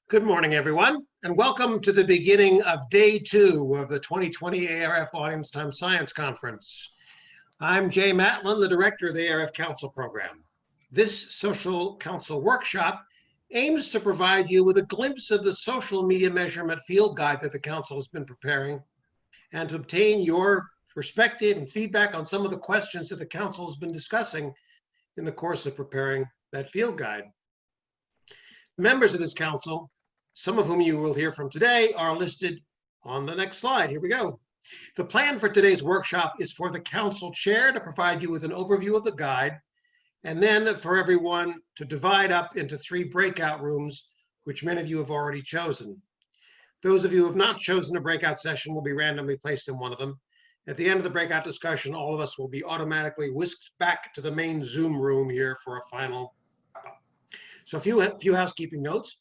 Good morning, everyone, and welcome to the beginning of day 2 of the 2020 ARF Audience Time Science Conference. I'm Jay Matlin, the director of the ARF Council Program. This Social Council workshop aims to provide you with a glimpse of the social media measurement field guide that the Council has been preparing and to obtain your perspective and feedback on some of the questions that the Council has been discussing in the course of preparing that field guide. Members of this Council, some of whom you will hear from today, are listed on the next slide. Here we go. The plan for today's workshop is for the Council Chair to provide you with an overview of the guide, and then for everyone to divide up into 3 breakout rooms, which many of you have already chosen. Those of you who have not chosen a breakout session will be randomly placed in one of them. At the end of the breakout discussion, all of us will be automatically whisked back to the main Zoom room here for a final wrap-up. So a few housekeeping notes.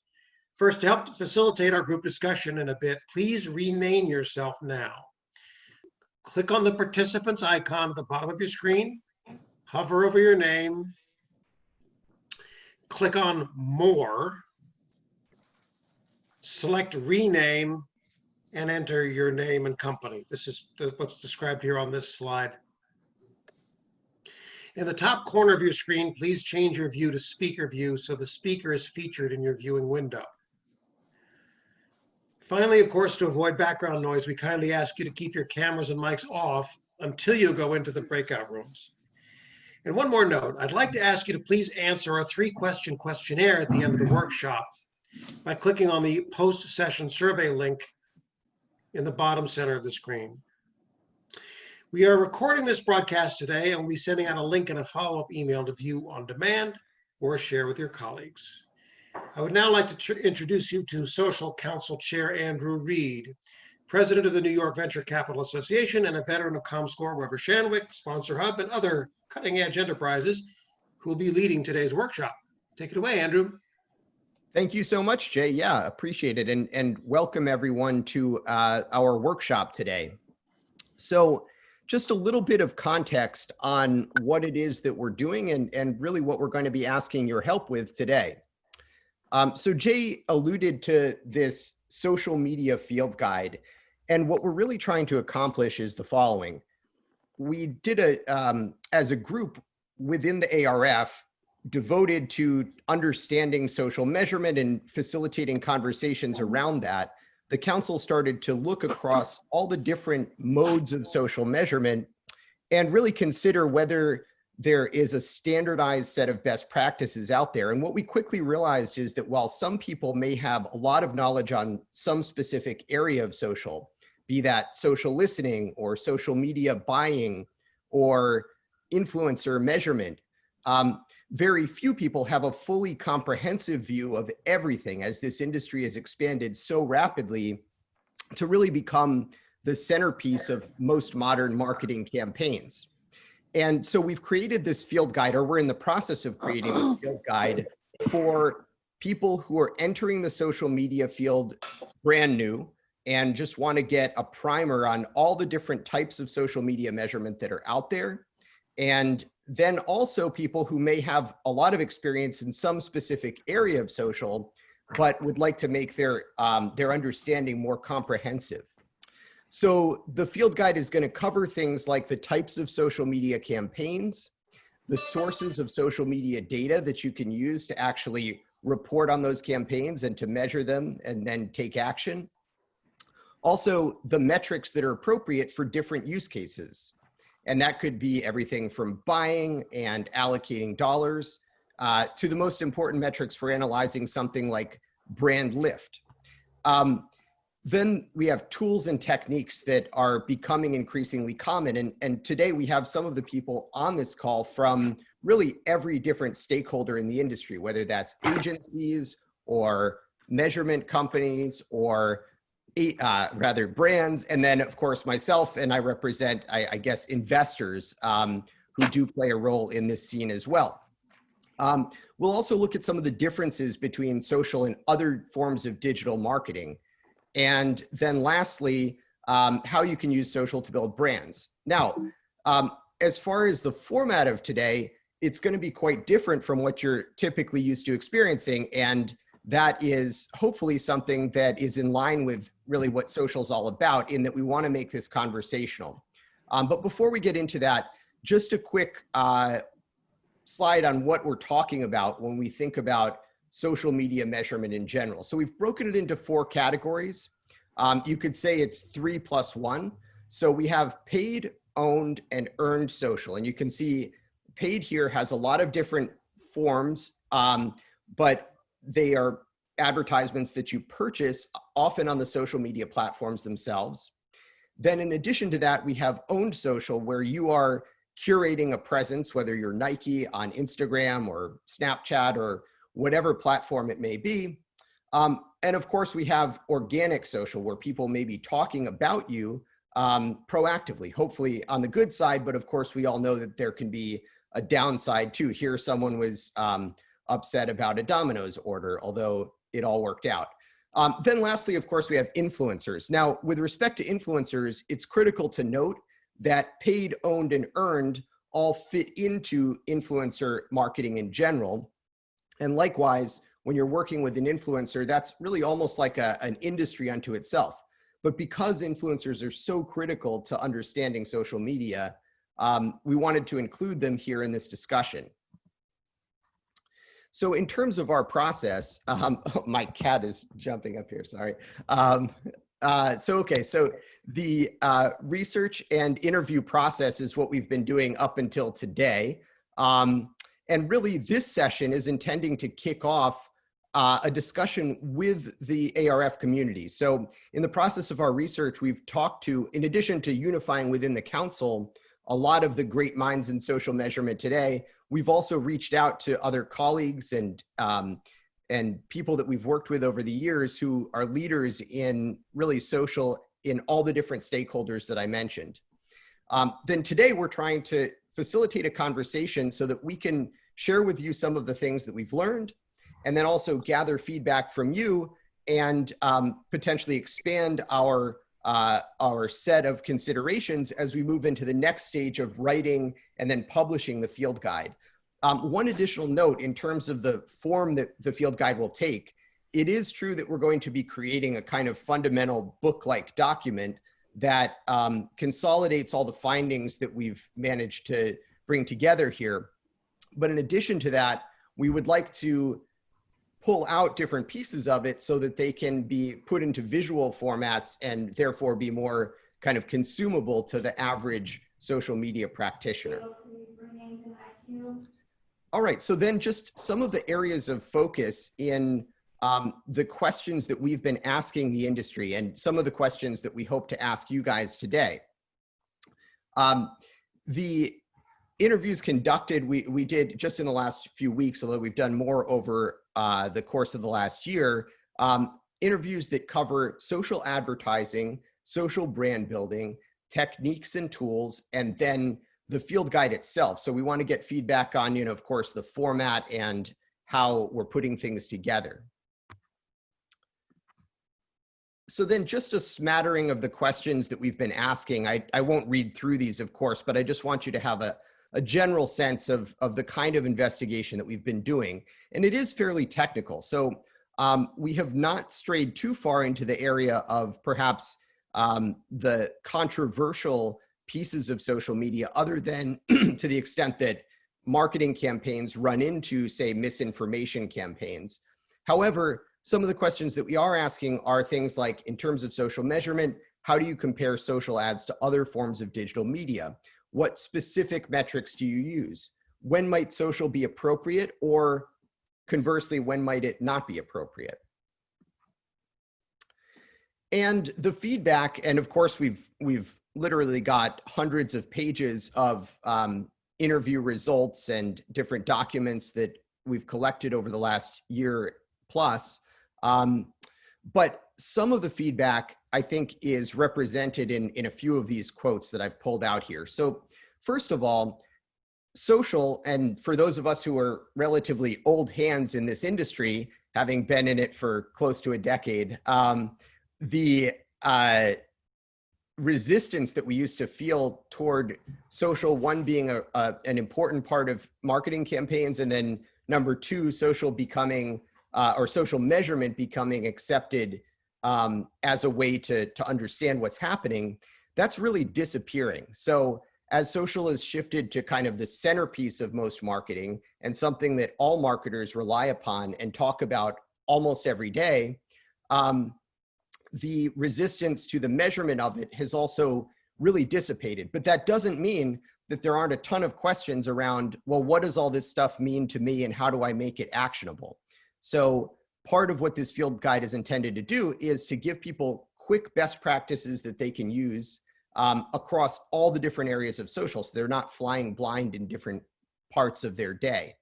First, to help facilitate our group discussion in a bit, please rename yourself now. Click on the participants icon at the bottom of your screen, hover over your name, click on More, select Rename, and enter your name and company. This is what's described here on this slide. In the top corner of your screen, please change your view to speaker view so the speaker is featured in your viewing window. Finally, of course, to avoid background noise, we kindly ask you to keep your cameras and mics off until you go into the breakout rooms. And one more note, I'd like to ask you to please answer our 3-question questionnaire at the end of the workshop by clicking on the post-session survey link in the bottom center of the screen. We are recording this broadcast today and we'll be sending out a link and a follow-up email to view on demand or share with your colleagues. I would now like to introduce you to Social Council Chair Andrew Reid, President of the New York Venture Capital Association and a veteran of ComScore, Weber Shandwick, Sponsor Hub, and other cutting-edge enterprises who will be leading today's workshop. Take it away, Andrew. Thank you so much, Jay. Yeah, appreciate it. And welcome everyone to our workshop today. So just a little bit of context on what it is that we're doing and really what we're going to be asking your help with today. So Jay alluded to this social media field guide, and what we're really trying to accomplish is the following. We did as a group within the ARF devoted to understanding social measurement and facilitating conversations around that. The council started to look across all the different modes of social measurement and really consider whether there is a standardized set of best practices out there. And what we quickly realized is that while some people may have a lot of knowledge on some specific area of social, be that social listening or social media buying or influencer measurement, very few people have a fully comprehensive view of everything as this industry has expanded so rapidly to really become the centerpiece of most modern marketing campaigns. And so we've created this field guide, or we're in the process of creating this field guide for people who are entering the social media field brand new and just want to get a primer on all the different types of social media measurement that are out there. And then also people who may have a lot of experience in some specific area of social, but would like to make their understanding more comprehensive. So the field guide is going to cover things like the types of social media campaigns, the sources of social media data that you can use to actually report on those campaigns and to measure them and then take action. Also, the metrics that are appropriate for different use cases. And that could be everything from buying and allocating dollars to the most important metrics for analyzing something like brand lift. Then we have tools and techniques that are becoming increasingly common. And today we have some of the people on this call from really every different stakeholder in the industry, whether that's agencies or measurement companies or rather brands. And then of course myself, and I represent, I guess, investors who do play a role in this scene as well. We'll also look at some of the differences between social and other forms of digital marketing. And then lastly, how you can use social to build brands. Now, as far as the format of today, it's going to be quite different from what you're typically used to experiencing. And that is hopefully something that is in line with really what social is all about, in that we want to make this conversational. But before we get into that, just a quick slide on what we're talking about when we think about social media measurement in general. So we've broken it into 4 categories. You could say it's 3 plus 1. So we have paid, owned, and earned social. And you can see paid here has a lot of different forms, but they are advertisements that you purchase often on the social media platforms themselves. Then in addition to that, we have owned social, where you are curating a presence, whether you're Nike on Instagram or Snapchat or whatever platform it may be. And of course, we have organic social, where people may be talking about you proactively, hopefully on the good side. But of course, we all know that there can be a downside too. Here, someone was upset about a Domino's order, although it all worked out. Then lastly, of course, we have influencers. Now, with respect to influencers, it's critical to note that paid, owned, and earned all fit into influencer marketing in general. And likewise, when you're working with an influencer, that's really almost like an industry unto itself. But because influencers are so critical to understanding social media, we wanted to include them here in this discussion. So in terms of our process, my cat is jumping up here, sorry. So the research and interview process is what we've been doing up until today. And really this session is intending to kick off a discussion with the ARF community. So in the process of our research, we've talked to, in addition to unifying within the council, a lot of the great minds in social measurement today, we've also reached out to other colleagues and people that we've worked with over the years who are leaders in really social in all the different stakeholders that I mentioned. Then today we're trying to facilitate a conversation so that we can share with you some of the things that we've learned, and then also gather feedback from you and potentially expand our set of considerations as we move into the next stage of writing and then publishing the field guide. One additional note in terms of the form that the field guide will take, it is true that we're going to be creating a kind of fundamental book-like document that consolidates all the findings that we've managed to bring together here. But in addition to that, we would like to pull out different pieces of it so that they can be put into visual formats and therefore be more kind of consumable to the average social media practitioner. All right, so then just some of the areas of focus in the questions that we've been asking the industry and some of the questions that we hope to ask you guys today. The interviews conducted, we did just in the last few weeks, although we've done more over the course of the last year, interviews that cover social advertising, social brand building, techniques and tools, and then the field guide itself. So we want to get feedback on, of course, the format and how we're putting things together. So then just a smattering of the questions that we've been asking. I won't read through these, of course, but I just want you to have a general sense of the kind of investigation that we've been doing. And it is fairly technical. So we have not strayed too far into the area of perhaps the controversial pieces of social media, other than to the extent that marketing campaigns run into, say, misinformation campaigns. However, some of the questions that we are asking are things like, in terms of social measurement, how do you compare social ads to other forms of digital media? What specific metrics do you use? When might social be appropriate, or conversely, when might it not be appropriate? And the feedback, and of course, we've literally got hundreds of pages of interview results and different documents that we've collected over the last year plus. But some of the feedback, I think, is represented in a few of these quotes that I've pulled out here. So first of all, social, and for those of us who are relatively old hands in this industry, having been in it for close to a decade, the resistance that we used to feel toward social, one being an important part of marketing campaigns, and then number two, social becoming or social measurement becoming accepted as a way to understand what's happening, that's really disappearing. So as social has shifted to kind of the centerpiece of most marketing and something that all marketers rely upon and talk about almost every day, the resistance to the measurement of it has also really dissipated. But that doesn't mean that there aren't a ton of questions around, well, what does all this stuff mean to me and how do I make it actionable? So part of what this field guide is intended to do is to give people quick best practices that they can use across all the different areas of social, so they're not flying blind in different parts of their day.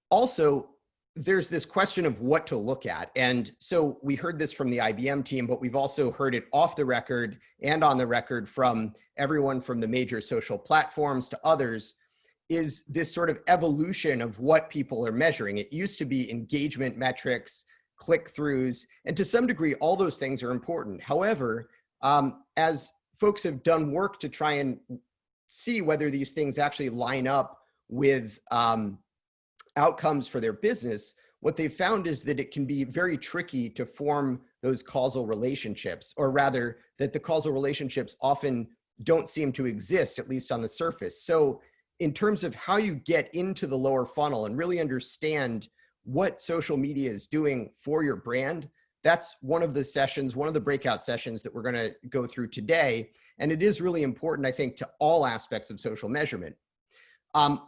Also, there's this question of what to look at. And so we heard this from the IBM team, but we've also heard it off the record and on the record from everyone from the major social platforms to others, is this sort of evolution of what people are measuring. It used to be engagement metrics, click-throughs, and to some degree, all those things are important. However, as folks have done work to try and see whether these things actually line up with outcomes for their business, what they've found is that it can be very tricky to form those causal relationships, or rather that the causal relationships often don't seem to exist, at least on the surface. So in terms of how you get into the lower funnel and really understand what social media is doing for your brand, that's one of the sessions, one of the breakout sessions that we're going to go through today. And it is really important, I think, to all aspects of social measurement.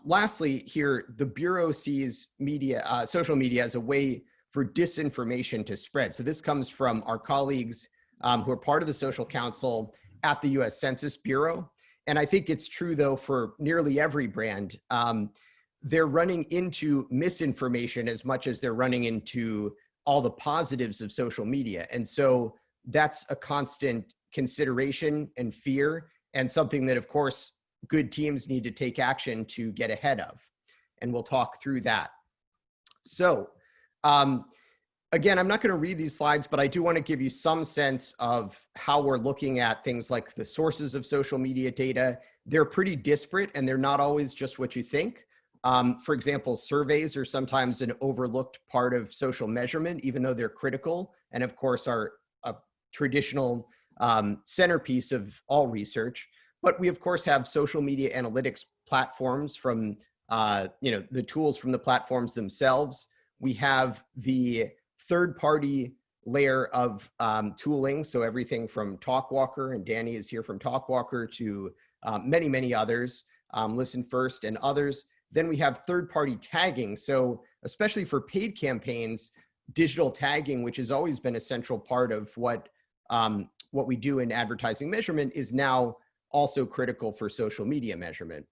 Lastly, here, the Bureau sees media, social media as a way for disinformation to spread. So this comes from our colleagues who are part of the Social Council at the US Census Bureau. And I think it's true, though, for nearly every brand. They're running into misinformation as much as they're running into all the positives of social media. And so that's a constant consideration and fear, and something that, of course, good teams need to take action to get ahead of. And we'll talk through that. So again, I'm not going to read these slides, but I do want to give you some sense of how we're looking at things like the sources of social media data. They're pretty disparate, and they're not always just what you think. For example, surveys are sometimes an overlooked part of social measurement, even though they're critical, and of course are a traditional centerpiece of all research. But we, of course, have social media analytics platforms from the tools from the platforms themselves. We have the third-party layer of tooling, so everything from Talkwalker, and Danny is here from Talkwalker, to many, many others, ListenFirst and others. Then we have third-party tagging. So especially for paid campaigns, digital tagging, which has always been a central part of what we do in advertising measurement, is now also critical for social media measurement.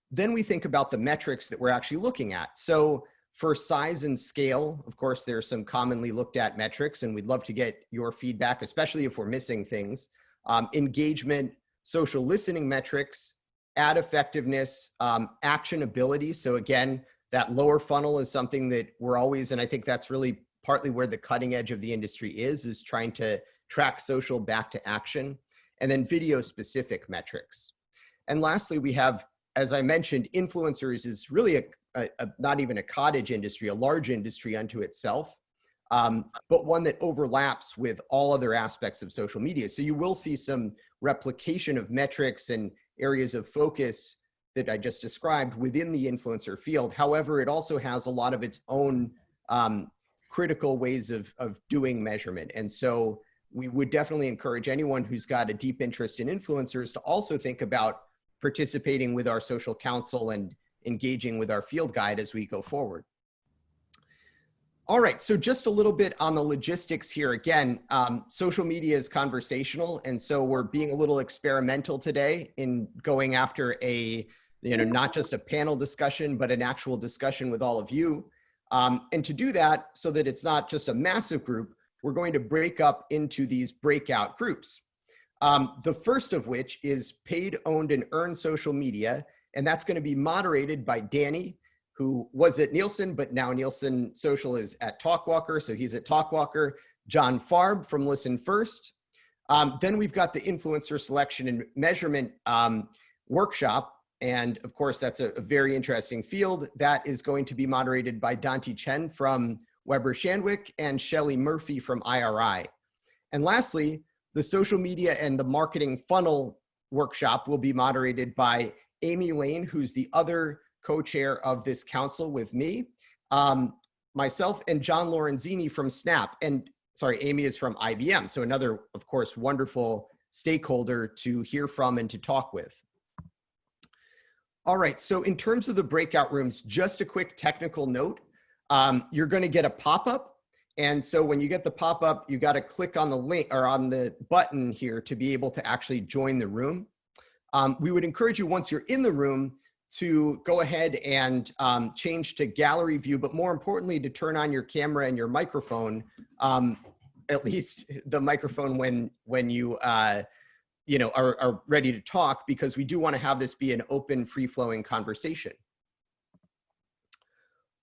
Then we think about the metrics that we're actually looking at. So for size and scale, of course, there are some commonly looked at metrics, and we'd love to get your feedback, especially if we're missing things. Engagement, social listening metrics, ad effectiveness, actionability. So again, that lower funnel is something that we're always, and I think that's really partly where the cutting edge of the industry is trying to track social back to action. And then video specific metrics. And lastly, we have, as I mentioned, influencers is really not even a cottage industry, a large industry unto itself, but one that overlaps with all other aspects of social media. So you will see some replication of metrics and areas of focus that I just described within the influencer field. However, it also has a lot of its own critical ways of doing measurement. And so we would definitely encourage anyone who's got a deep interest in influencers to also think about participating with our social council and engaging with our field guide as we go forward. All right, so just a little bit on the logistics here. Again, social media is conversational, and so we're being a little experimental today in going after a, not just a panel discussion, but an actual discussion with all of you. And to do that, so that it's not just a massive group, we're going to break up into these breakout groups. The first of which is paid, owned, and earned social media. And that's going to be moderated by Danny, who was at Nielsen, but now Nielsen Social is at Talkwalker. So he's at Talkwalker. John Farb from ListenFirst. Then we've got the influencer selection and measurement workshop, And of course, that's a very interesting field. That is going to be moderated by Danti Chen from Weber Shandwick and Shelley Murphy from IRI. And lastly, the social media and the marketing funnel workshop will be moderated by Amy Laine, who's the other co-chair of this council with me, myself, and John Lorenzini from Snap. And sorry, Amy is from IBM. So another, of course, wonderful stakeholder to hear from and to talk with. All right, so in terms of the breakout rooms, just a quick technical note. You're going to get a pop-up. And so when you get the pop-up, you got to click on the link or on the button here to be able to actually join the room. We would encourage you, once you're in the room, to go ahead and change to gallery view, but more importantly, to turn on your camera and your microphone, at least the microphone when you are ready to talk, because we do want to have this be an open, free-flowing conversation.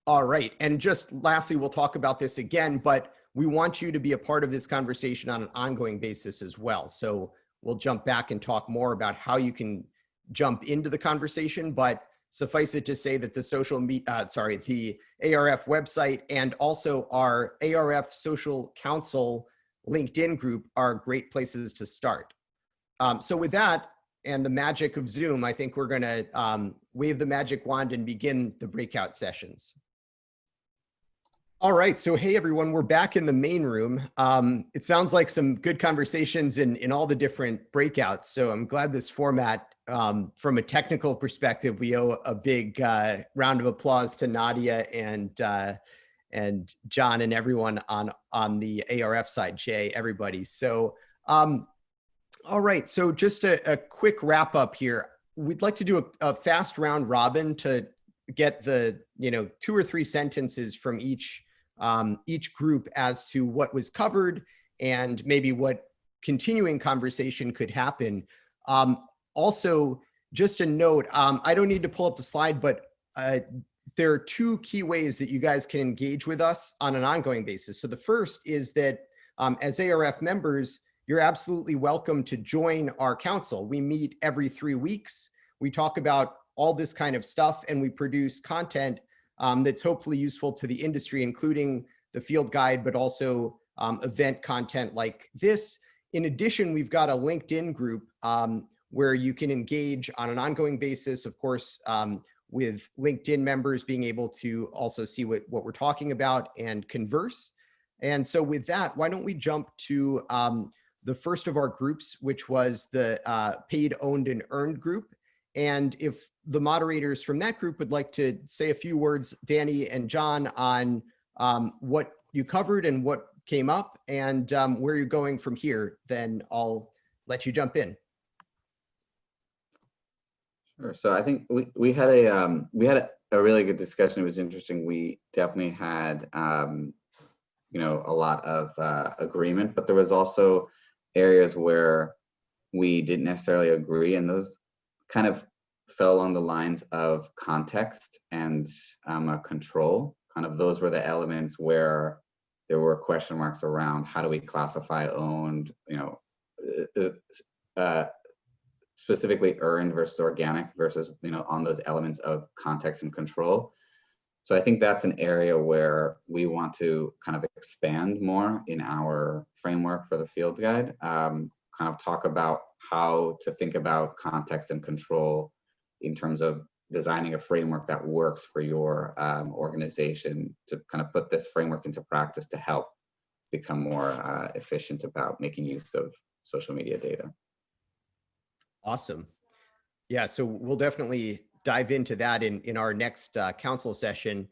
All right, and just lastly, we'll talk about this again, but we want you to be a part of this conversation on an ongoing basis as well. So we'll jump back and talk more about how you can jump into the conversation, but suffice it to say that the the ARF website and also our ARF Social Council LinkedIn group are great places to start. So with that and the magic of Zoom, I think we're gonna wave the magic wand and begin the breakout sessions. All right, so hey everyone, we're back in the main room. It sounds like some good conversations in all the different breakouts. So I'm glad this format, from a technical perspective, we owe a big round of applause to Nadia and John and everyone on the ARF side, Jay, everybody. So, all right, so just a quick wrap up here. We'd like to do a fast round robin to get the 2 or 3 sentences from each group as to what was covered and maybe what continuing conversation could happen. Also, just a note, I don't need to pull up the slide, but there are 2 key ways that you guys can engage with us on an ongoing basis. So the first is that as ARF members, you're absolutely welcome to join our council. We meet every 3 weeks. We talk about all this kind of stuff, and we produce content that's hopefully useful to the industry, including the field guide, but also event content like this. In addition, we've got a LinkedIn group where you can engage on an ongoing basis, of course, with LinkedIn members being able to also see what we're talking about and converse. And so with that, why don't we jump to the first of our groups, which was the paid, owned, and earned group. And if the moderators from that group would like to say a few words, Danny and John, on what you covered and what came up and where you're going from here, then I'll let you jump in. Sure. So I think we had a really good discussion. It was interesting. We definitely had a lot of agreement, but there was also areas where we didn't necessarily agree, and those kind of fell along the lines of context and control. Kind of those were the elements where there were question marks around how do we classify owned, specifically earned versus organic versus, on those elements of context and control. So I think that's an area where we want to kind of expand more in our framework for the field guide, kind of talk about how to think about context and control in terms of designing a framework that works for your organization, to kind of put this framework into practice to help become more efficient about making use of social media data. Awesome. Yeah, so we'll definitely dive into that in our next council session.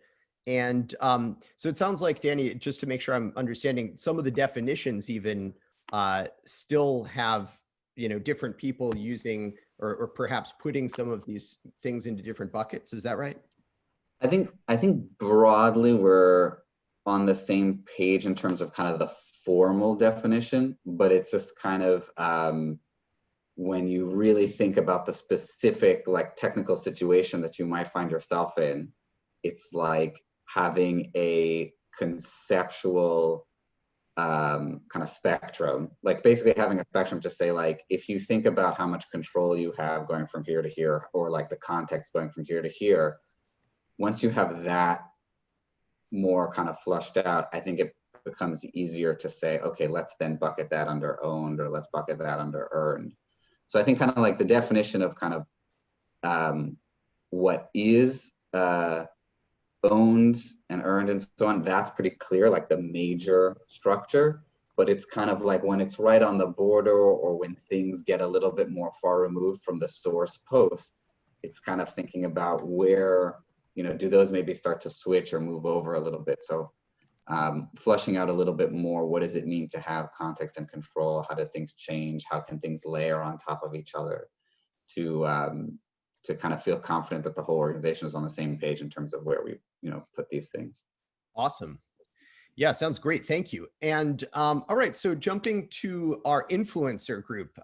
And so it sounds like, Danny, just to make sure I'm understanding, some of the definitions even still have, different people using or perhaps putting some of these things into different buckets. Is that right? I think broadly we're on the same page in terms of kind of the formal definition, but it's just kind of when you really think about the specific technical situation that you might find yourself in, it's like having a conceptual kind of spectrum, like basically having a spectrum to say, like, if you think about how much control you have going from here to here, or like the context going from here to here, once you have that more kind of flushed out, I think it becomes easier to say, okay, let's then bucket that under owned, or let's bucket that under earned. So I think kind of like the definition of kind of what is owned and earned and so on, that's pretty clear, like the major structure. But it's kind of like when it's right on the border, or when things get a little bit more far removed from the source post, it's kind of thinking about where, you know, do those maybe start to switch or move over a little bit. So flushing out a little bit more, what does it mean to have context and control? How do things change? How can things layer on top of each other to kind of feel confident that the whole organization is on the same page in terms of where we, you know, put these things. Awesome. Yeah, sounds great. Thank you. And all right, so jumping to our influencer group,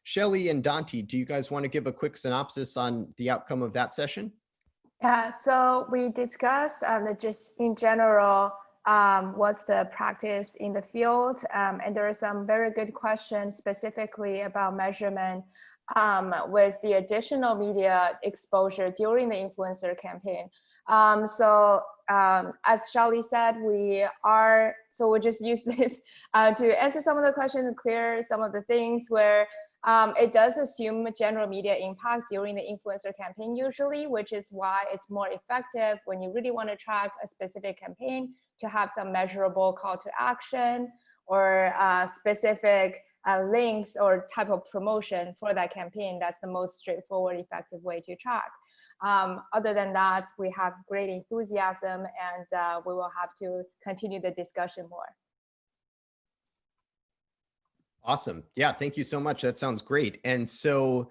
Shelley and Danti, do you guys want to give a quick synopsis on the outcome of that session? Yeah, so we discussed just in general, what's the practice in the field, and there are some very good questions specifically about measurement with the additional media exposure during the influencer campaign. As Shelley said, we'll just use this to answer some of the questions and clear some of the things where it does assume general media impact during the influencer campaign usually, which is why it's more effective when you really want to track a specific campaign to have some measurable call to action or specific links or type of promotion for that campaign. That's the most straightforward, effective way to track. Other than that, we have great enthusiasm, and we will have to continue the discussion more. Awesome. Yeah, thank you so much. That sounds great. And so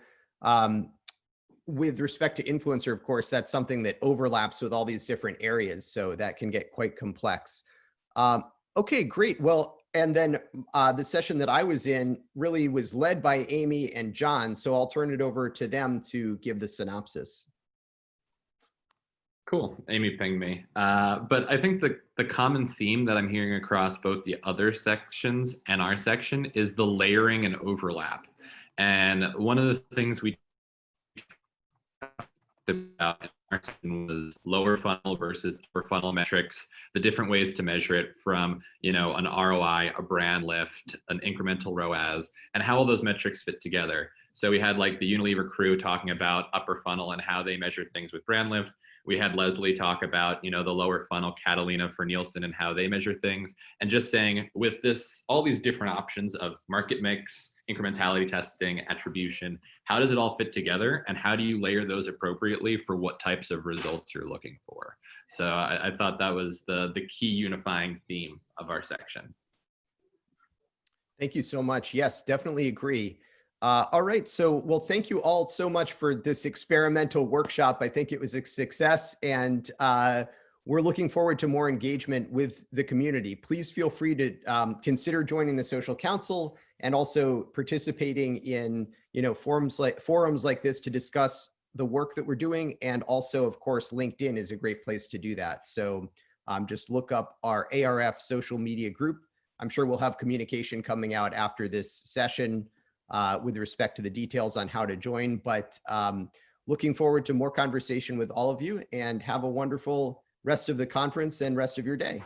with respect to influencer, of course, that's something that overlaps with all these different areas. So that can get quite complex. Okay, great. Well, and then the session that I was in really was led by Amy and John. So I'll turn it over to them to give the synopsis. Cool. Amy pinged me. But I think the common theme that I'm hearing across both the other sections and our section is the layering and overlap. And one of the things we talked about in our section was lower funnel versus upper funnel metrics, the different ways to measure it from, you know, an ROI, a brand lift, an incremental ROAS, and how all those metrics fit together. So we had like the Unilever crew talking about upper funnel and how they measured things with brand lift. We had Leslie talk about, you know, the lower funnel, Catalina for Nielsen and how they measure things. And just saying with this, all these different options of market mix, incrementality testing, attribution, how does it all fit together? And how do you layer those appropriately for what types of results you're looking for? So I thought that was the key unifying theme of our section. Thank you so much. Yes, definitely agree. All right, so well, thank you all so much for this experimental workshop. I think it was a success, and we're looking forward to more engagement with the community. Please feel free to consider joining the social council and also participating in, you know, forums like this to discuss the work that we're doing. And also, of course, LinkedIn is a great place to do that. So just look up our ARF social media group. I'm sure we'll have communication coming out after this session with respect to the details on how to join, but looking forward to more conversation with all of you, and have a wonderful rest of the conference and rest of your day.